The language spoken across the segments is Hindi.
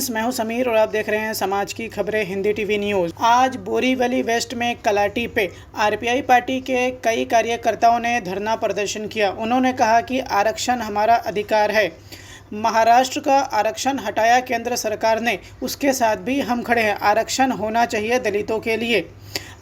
फ्रेंड्स, मैं हूं समीर और आप देख रहे हैं समाज की खबरें हिंदी टीवी न्यूज़। आज बोरीवली वेस्ट में कलाटी पे आरपीआई पार्टी के कई कार्यकर्ताओं ने धरना प्रदर्शन किया। उन्होंने कहा कि आरक्षण हमारा अधिकार है। महाराष्ट्र का आरक्षण हटाया केंद्र सरकार ने, उसके साथ भी हम खड़े हैं। आरक्षण होना चाहिए दलितों के लिए।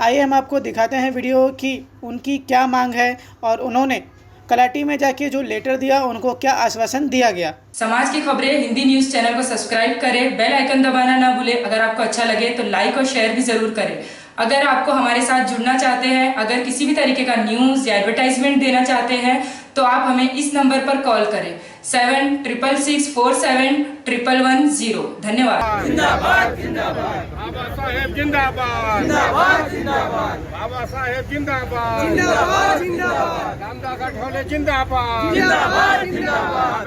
आइए हम आपको दिखाते हैं वीडियो की उनकी क्या मांग है और उन्होंने कलाटी में जाके जो लेटर दिया उनको क्या आश्वासन दिया गया। समाज की खबरें हिंदी न्यूज चैनल को सब्सक्राइब करें, बेल आइकन दबाना ना भूलें। अगर आपको अच्छा लगे तो लाइक और शेयर भी जरूर करें। अगर आपको हमारे साथ जुड़ना चाहते हैं, अगर किसी भी तरीके का न्यूज या एडवर्टाइजमेंट देना चाहते हैं तो आप हमें इस नंबर पर कॉल करें 7666471110। धन्यवाद। जिंदाबाद जिंदाबाद बाबा साहेब जिंदाबाद जिंदाबाद जिंदाबाद बाबा साहेब जिंदाबाद जिंदाबाद जिंदाबाद रामदास आठवले जिंदाबाद जिंदाबाद जिंदाबाद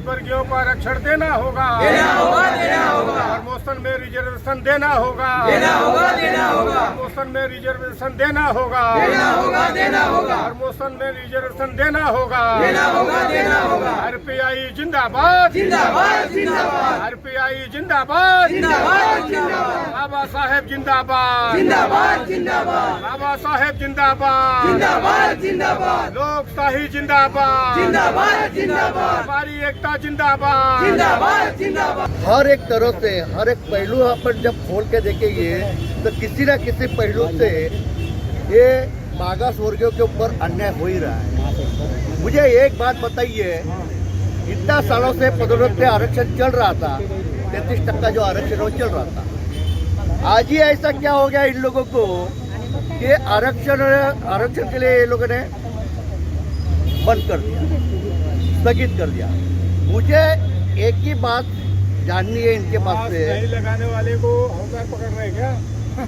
वर्गीयों को आरक्षण देना होगा और मौसम में रिजर्वेशन देना होगा मौसम में रिजर्वेशन देना होगा और मौसम में रिजर्वेशन देना होगा आरपीआई जिंदाबाद जिंदाबाद जिंदाबाद आरपीआई जिंदाबाद जिंदाबाद जिंदाबाद बाबा साहेब जिंदाबाद जिंदाबाद जिंदाबाद बाबा साहेब जिंदाबाद जिंदाबाद जिंदाबाद लोकशाही जिंदाबाद जिंदाबाद जिंदाबाद हमारी एकता जिंदाबाद जिंदाबाद जिंदाबाद। हर एक तरह से हर एक पहलू अपन जब खोल के देखेंगे तो किसी न किसी पहलू से ये मागास वर्गों के ऊपर अन्याय हो ही रहा है। मुझे एक बात बताइए, इतना सालों से पदोन्नति आरक्षण चल रहा था, 33% जो आरक्षण वो चल रहा था। आज ही ऐसा क्या हो गया इन लोगों को कि आरक्षण के लिए ये लोगों ने बंद कर दिया, स्थगित कर दिया। मुझे एक ही बात जाननी है इनके पास से, लगाने वाले को हौसला पकड़ रहे क्या?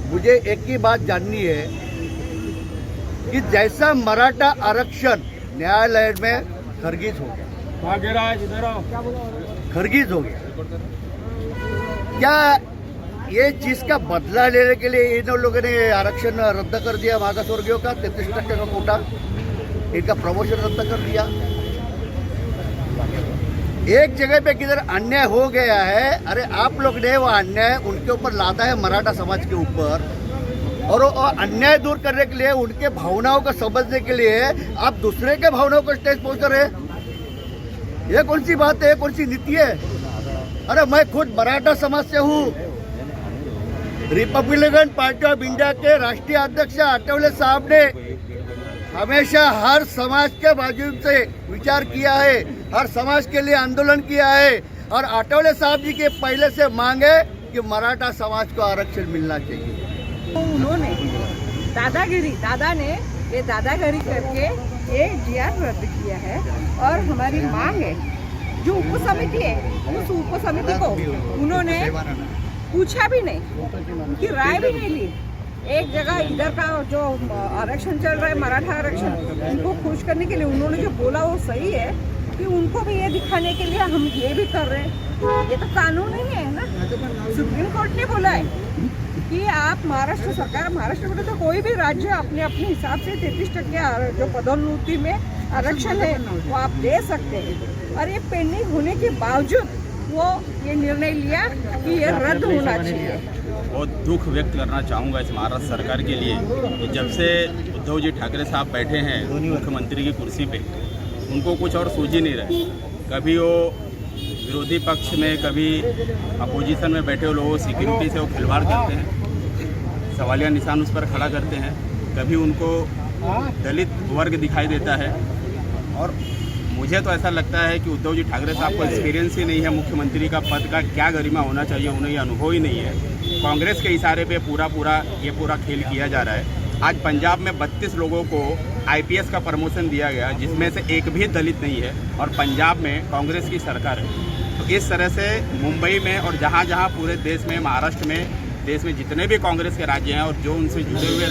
मुझे एक ही बात जाननी है कि जैसा मराठा आरक्षण न्यायालय में खारिज हो गया, खारिज हो गया, क्या ये चीज का बदला लेने के लिए इन लोगों ने आरक्षण रद्द कर दिया? मागास वर्गीयों का 33% का कोटा, इनका प्रमोशन रद्द कर दिया। एक जगह पे किधर अन्याय हो गया है, अरे आप लोग ने वो अन्याय उनके ऊपर लादा है, मराठा समाज के ऊपर, और वो अन्याय दूर करने के लिए, उनके भावनाओं को समझने के लिए आप दूसरे के भावनाओं को स्टेज पहुंच रहे हैं। ये कौन सी बात है, कौन सी नीति है? अरे मैं खुद मराठा समाज से हूँ। रिपब्लिकन पार्टी ऑफ इंडिया के राष्ट्रीय अध्यक्ष आठवले साहब ने हमेशा हर समाज के बाजू से विचार किया है, हर समाज के लिए आंदोलन किया है, और आठवले साहब जी के पहले से मांग है कि मराठा समाज को आरक्षण मिलना चाहिए। उन्होंने दादा ने ये दादागिरी करके ये जीआर रद्द किया है, और हमारी मांग है जो उप समिति है, उस उप समिति को उन्होंने पूछा भी नहीं, उनकी राय भी नहीं ली। एक जगह इधर का जो आरक्षण चल रहा है, मराठा आरक्षण, उनको खुश करने के लिए उन्होंने जो बोला वो सही है कि उनको भी ये दिखाने के लिए हम ये भी कर रहे हैं। ये तो कानून ही है ना, सुप्रीम कोर्ट ने बोला है कि आप महाराष्ट्र सरकार, महाराष्ट्र में तो कोई भी राज्य अपने अपने हिसाब से 33% जो पदोन्नति में आरक्षण है वो आप दे सकते हैं, और ये पेंडिंग होने के बावजूद वो ये निर्णय लिया कि ये रद्द होना चाहिए। बहुत दुख व्यक्त करना चाहूँगा इस महाराष्ट्र सरकार के लिए कि जब से उद्धव जी ठाकरे साहब बैठे हैं मुख्यमंत्री की कुर्सी पे, उनको कुछ और सूझ ही नहीं रहे। कभी वो विरोधी पक्ष में, कभी अपोजिशन में बैठे लोगों सिक्योरिटी से वो खिलवाड़ करते हैं, सवालिया निशान उस पर खड़ा करते हैं। कभी उनको दलित वर्ग दिखाई देता है, और मुझे तो ऐसा लगता है कि उद्धव जी ठाकरे साहब को एक्सपीरियंस ही नहीं है मुख्यमंत्री का पद का क्या गरिमा होना चाहिए, उन्हें ये अनुभव ही नहीं है। कांग्रेस के इशारे पे ये पूरा खेल किया जा रहा है। आज पंजाब में 32 लोगों को आईपीएस का प्रमोशन दिया गया, जिसमें से एक भी दलित नहीं है, और पंजाब में कांग्रेस की सरकार है। तो इस तरह से मुंबई में और जहाँ जहाँ पूरे देश में, महाराष्ट्र में, देश में जितने भी कांग्रेस के राज्य हैं और जो उनसे जुड़े हुए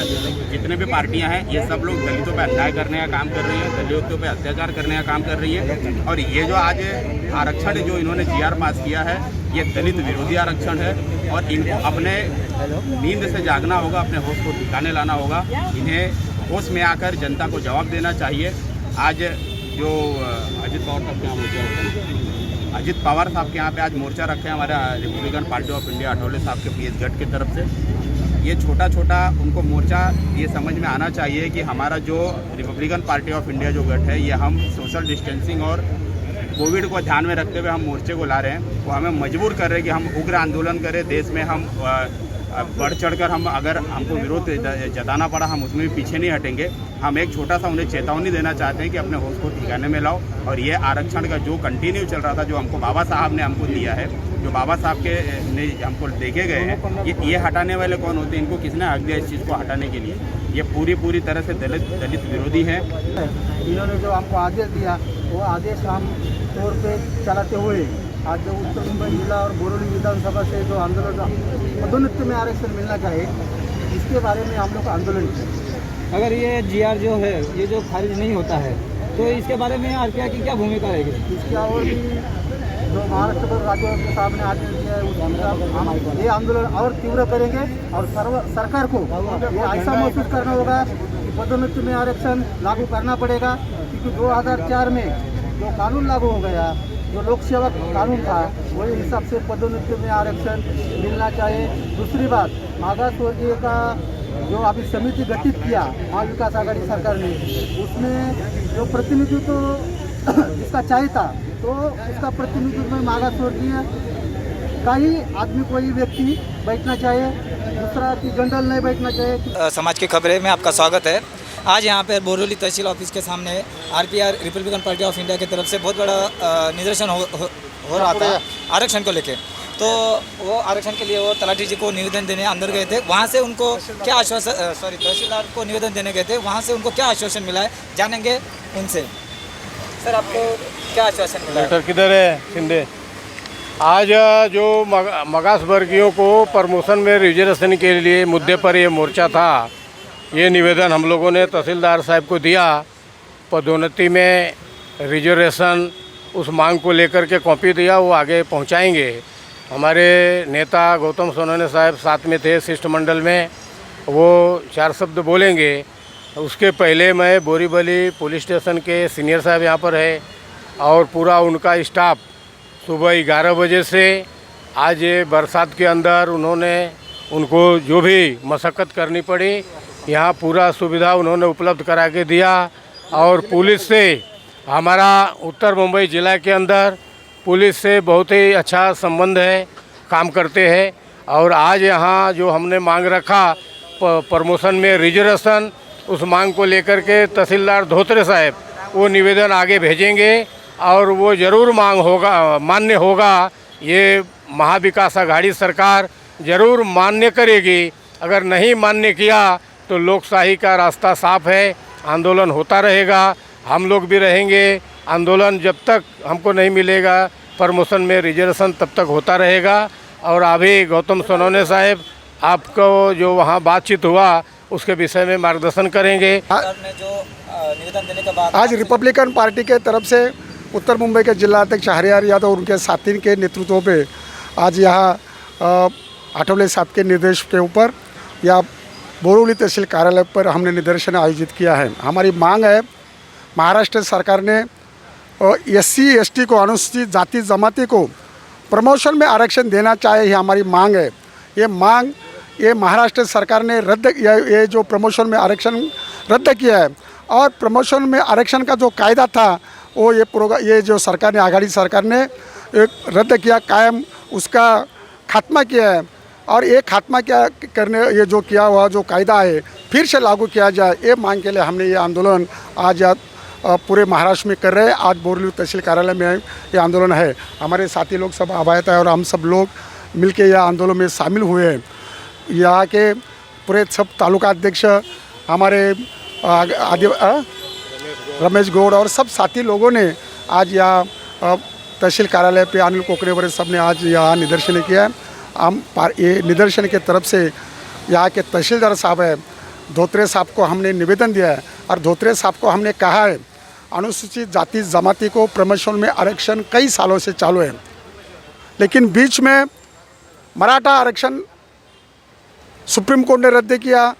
जितने भी पार्टियां हैं, ये सब लोग दलितों पे अन्याय करने का काम कर रही हैं, दलितों पे अत्याचार करने का काम कर रही है। और ये जो आज आरक्षण जो इन्होंने जीआर पास किया है, ये दलित विरोधी आरक्षण है, और इनको अपने नींद से जागना होगा, अपने होश को ठिकाने लाना होगा। इन्हें होश में आकर जनता को जवाब देना चाहिए। आज जो अजित पवार का क्या मुद्दा है, अजित पवार साहब के यहाँ पे आज मोर्चा रखे हैं हमारे Republican party of India Athaule साहब के पीएस गढ़ की तरफ से। ये छोटा छोटा उनको मोर्चा ये समझ में आना चाहिए कि हमारा जो रिपब्लिकन पार्टी ऑफ इंडिया जो गठ है, ये हम सोशल डिस्टेंसिंग और कोविड को ध्यान में रखते हुए हम मोर्चे को ला रहे हैं। वो हमें मजबूर कर रहे हैं कि हम उग्र आंदोलन करें। देश में हम बढ़ चढ़कर हम अगर हमको विरोध जताना पड़ा, हम उसमें भी पीछे नहीं हटेंगे। हम एक छोटा सा उन्हें चेतावनी देना चाहते हैं कि अपने होश को ठिकाने में लाओ और ये आरक्षण का जो कंटिन्यू चल रहा था, जो हमको बाबा साहब ने हमको दिया है, जो बाबा साहब के ने हमको देखे गए हैं, ये हटाने वाले कौन होते हैं? इनको किसने हक दिया इस चीज़ को हटाने के लिए? ये पूरी तरह से दलित विरोधी हैं। इन्होंने जो हमको आदेश दिया वो आदेश हम तौर पे चलाते हुए आज जो उत्तर मुंबई जिला और बोरोली विधानसभा से जो आंदोलन पदोन्नति में आरक्षण मिलना चाहिए, इसके बारे में हम लोग आंदोलन किए। अगर ये जीआर जो है ये जो खारिज नहीं होता है तो इसके बारे में आरपीआई की क्या भूमिका रहेगी? इसके और भी जो महाराष्ट्र पर राज्य साहब ने आदेश दिया है उसके हम ये आंदोलन और तीव्र करेंगे और सरकार को ये ऐसा महसूस करना होगा कि पदोन्नति में आरक्षण लागू करना पड़ेगा, क्योंकि 2004 में जो कानून लागू हो गया, जो लोक सेवा कानून था, वही हिसाब से पदोन्नति में आरक्षण मिलना चाहिए। दूसरी बात, मागासवर्गीय का जो अभी समिति गठित किया महाविकास आघाड़ी सरकार ने, उसमें जो प्रतिनिधित्व जिसका चाहिए था, तो उसका प्रतिनिधित्व में मागासवर्गीय का ही आदमी, कोई व्यक्ति बैठना चाहिए, दूसरा की जनरल नहीं बैठना चाहिए। समाज की खबरें में आपका स्वागत है। आज यहाँ पर बोरोली तहसील ऑफिस के सामने RPR Republican party of India की तरफ से बहुत बड़ा निदर्शन हो रहा था आरक्षण को लेके। तो वो आरक्षण के लिए वो तलाठी जी को निवेदन देने अंदर गए थे। वहाँ से उनको क्या आश्वासन, तहसीलदार को निवेदन देने गए थे, वहाँ से उनको क्या आश्वासन मिला है जानेंगे उनसे। सर, आपको क्या आश्वासन मिला? लेटर किधर है शिंदे? आज जो मागास वर्गीयों को प्रमोशन में रिजर्वेशन के लिए मुद्दे पर ये मोर्चा था, ये निवेदन हम लोगों ने तहसीलदार साहब को दिया। पदोन्नति में रिजर्वेशन उस मांग को लेकर के कॉपी दिया, वो आगे पहुंचाएंगे। हमारे नेता गौतम सोनवने साहब साथ में थे शिष्टमंडल में, वो 4 शब्द बोलेंगे। उसके पहले मैं बोरीवली पुलिस स्टेशन के सीनियर साहब यहाँ पर है और पूरा उनका स्टाफ सुबह 11 बजे से आज ये बरसात के अंदर उनको जो भी मशक्क़त करनी पड़ी, यहाँ पूरा सुविधा उन्होंने उपलब्ध करा के दिया। और पुलिस से हमारा उत्तर मुंबई ज़िला के अंदर पुलिस से बहुत ही अच्छा संबंध है, काम करते हैं। और आज यहाँ जो हमने मांग रखा प्रमोशन में रिजर्वेशन, उस मांग को लेकर के तहसीलदार धोत्रे साहब वो निवेदन आगे भेजेंगे और वो ज़रूर मान्य होगा। ये महाविकास आघाड़ी सरकार ज़रूर मान्य करेगी। अगर नहीं मान्य किया तो लोकशाही का रास्ता साफ है, आंदोलन होता रहेगा, हम लोग भी रहेंगे। आंदोलन जब तक हमको नहीं मिलेगा प्रमोशन में रिजर्वेशन, तब तक होता रहेगा। और अभी गौतम सोनवने साहब आपको जो वहाँ बातचीत हुआ उसके विषय में मार्गदर्शन करेंगे। निवेदन देने के बाद आज रिपब्लिकन पार्टी के तरफ से उत्तर मुंबई के जिला अध्यक्ष हरियार यादव और उनके साथी के नेतृत्व पे आज यहाँ आठवले साहब के निर्देश के ऊपर या बोरीवली तहसील कार्यालय पर हमने निदर्शन आयोजित किया है। हमारी मांग है, महाराष्ट्र सरकार ने SC ST को, अनुसूचित जाति जमाती को प्रमोशन में आरक्षण देना चाहिए, ये हमारी मांग है। ये महाराष्ट्र सरकार ने ये जो प्रमोशन में आरक्षण रद्द किया है और प्रमोशन में आरक्षण का जो कायदा था वो ये जो सरकार ने, आघाड़ी सरकार ने रद्द किया, कायम उसका खात्मा किया है। और ये खात्मा ये जो किया हुआ जो कायदा है फिर से लागू किया जाए, ये मांग के लिए हमने ये आंदोलन आज पूरे महाराष्ट्र में कर रहे हैं। आज बोरीवली तहसील कार्यालय में ये आंदोलन है। हमारे साथी लोग सब आवायत है और हम सब लोग मिलके यह आंदोलन में शामिल हुए हैं। यहाँ के पूरे सब तालुका अध्यक्ष हमारे रमेश गौड़ और सब साथी लोगों ने आज यहाँ तहसील कार्यालय पे अनिल कोकरे वगैरह सब ने आज यहाँ निदर्शन किया है। हम ये निदर्शन के तरफ से यहाँ के तहसीलदार साहब है धोत्रे साहब को हमने निवेदन दिया है और धोत्रे साहब को हमने कहा है, अनुसूचित जाति जमाती को प्रमोशन में आरक्षण कई सालों से चालू है, लेकिन बीच में मराठा आरक्षण सुप्रीम कोर्ट ने रद्द किया,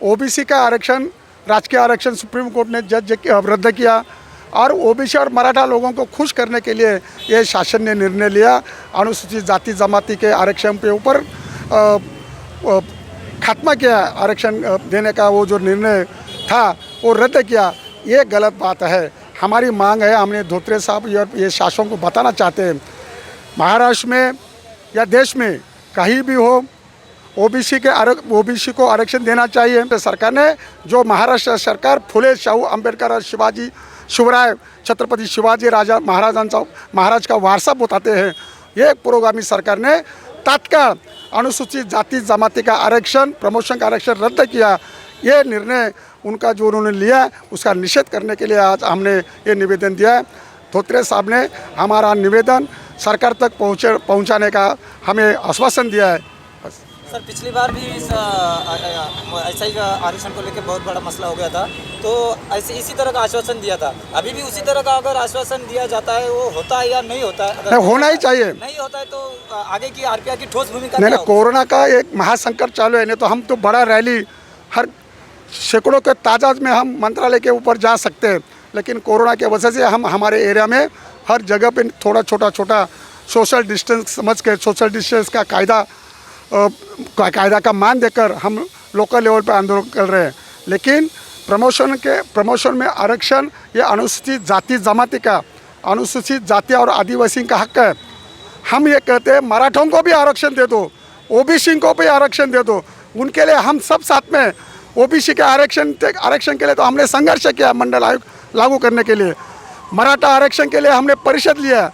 OBC का आरक्षण, राजकीय आरक्षण सुप्रीम कोर्ट ने रद्द किया, और ओबीसी और मराठा लोगों को खुश करने के लिए ये शासन ने निर्णय लिया। अनुसूचित जाति जमाती के आरक्षण के ऊपर खात्मा किया, आरक्षण देने का वो जो निर्णय था वो रद्द किया। ये गलत बात है। हमारी मांग है, हमने धोत्रे साहब ये शासन को बताना चाहते हैं, महाराष्ट्र में या देश में कहीं भी हो ओबीसी को आरक्षण देना चाहिए। तो सरकार ने जो महाराष्ट्र सरकार फुले शाहू अंबेडकर और शिवराय छत्रपति शिवाजी राजा महाराज का वारसा बताते हैं, ये पुरोगामी सरकार ने तत्काल अनुसूचित जाति जमाती का आरक्षण, प्रमोशन का आरक्षण रद्द किया। ये निर्णय उनका जो उन्होंने लिया उसका निषेध करने के लिए आज हमने ये निवेदन दिया है। धोत्रे साहब ने हमारा निवेदन सरकार तक पहुंचाने का हमें आश्वासन दिया है। सर पिछली बार भी ऐसा ही आरक्षण को लेकर बहुत बड़ा मसला हो गया था, तो ऐसे इसी तरह का आश्वासन दिया था। अभी भी उसी तरह का अगर आश्वासन दिया जाता है वो होता है या नहीं होता है? अगर होना ही चाहिए। नहीं होता है तो आगे की आरपीआई की ठोस भूमिका नहीं, कोरोना का एक महासंकट चालू है, नहीं तो हम तो बड़ा रैली हर सैकड़ों के तादाद में हम मंत्रालय के ऊपर जा सकते हैं, लेकिन कोरोना के वजह से हम हमारे एरिया में हर जगह पे थोड़ा छोटा सोशल डिस्टेंस समझ के सोशल डिस्टेंस का कायदा का मान देकर हम लोकल लेवल पर आंदोलन कर रहे हैं। लेकिन प्रमोशन में आरक्षण ये अनुसूचित जाति जमाती का, अनुसूचित जाति और आदिवासी का हक है। हम ये कहते हैं मराठों को भी आरक्षण दे दो, ओबीसी को भी आरक्षण दे दो। उनके लिए हम सब साथ में ओबीसी के आरक्षण के लिए तो हमने संघर्ष किया मंडल आयोग लागू करने के लिए। मराठा आरक्षण के लिए हमने परिषद लिया,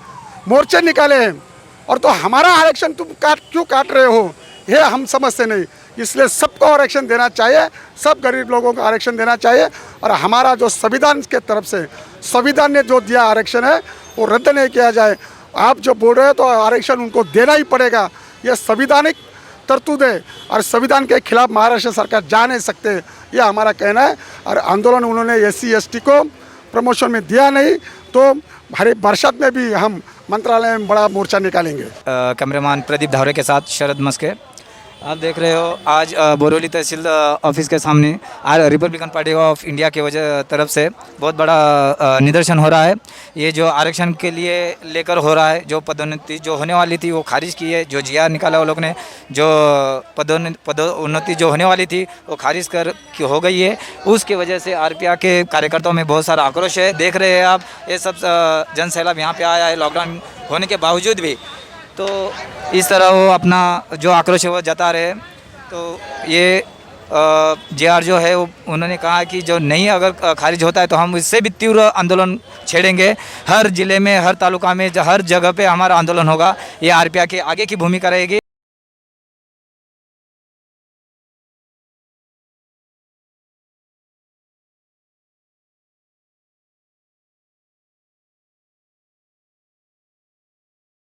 मोर्चे निकाले हैं, और तो हमारा आरक्षण तुम क्यों काट रहे हो ये हम समझते नहीं। इसलिए सबको आरक्षण देना चाहिए, सब गरीब लोगों को आरक्षण देना चाहिए। और हमारा जो संविधान के तरफ से संविधान ने जो दिया आरक्षण है वो रद्द नहीं किया जाए। आप जो बोल रहे हो तो आरक्षण उनको देना ही पड़ेगा, ये संविधानिक तरतूद है और संविधान के खिलाफ महाराष्ट्र सरकार जा नहीं सकते, ये हमारा कहना है। और आंदोलन उन्होंने SC ST को प्रमोशन में दिया नहीं तो हरे बरसात में भी हम मंत्रालय में बड़ा मोर्चा निकालेंगे। कैमरामैन प्रदीप धावरे के साथ शरद मस्के। आप देख रहे हो आज बोरोली तहसील ऑफिस के सामने रिपब्लिकन पार्टी ऑफ इंडिया के तरफ से बहुत बड़ा निदर्शन हो रहा है। ये जो आरक्षण के लिए लेकर हो रहा है, जो पदोन्नति जो होने वाली थी वो खारिज की है, जो GR निकाला वो लोग ने, जो पदोन्नति जो होने वाली थी वो खारिज कर हो गई है। उसकी वजह से आरपीआई के कार्यकर्ताओं में बहुत सारा आक्रोश है। देख रहे हैं आप, ये सब जन सैलाब यहाँ पे आया है लॉकडाउन होने के बावजूद भी। तो इस तरह वो अपना जो आक्रोश है वो जता रहे। तो ये GR जो है वो उन्होंने कहा कि जो नहीं अगर खारिज होता है तो हम इससे भी तीव्र आंदोलन छेड़ेंगे। हर ज़िले में, हर तालुका में, हर जगह पे हमारा आंदोलन होगा। ये आरपीआई की आगे की भूमिका रहेगी।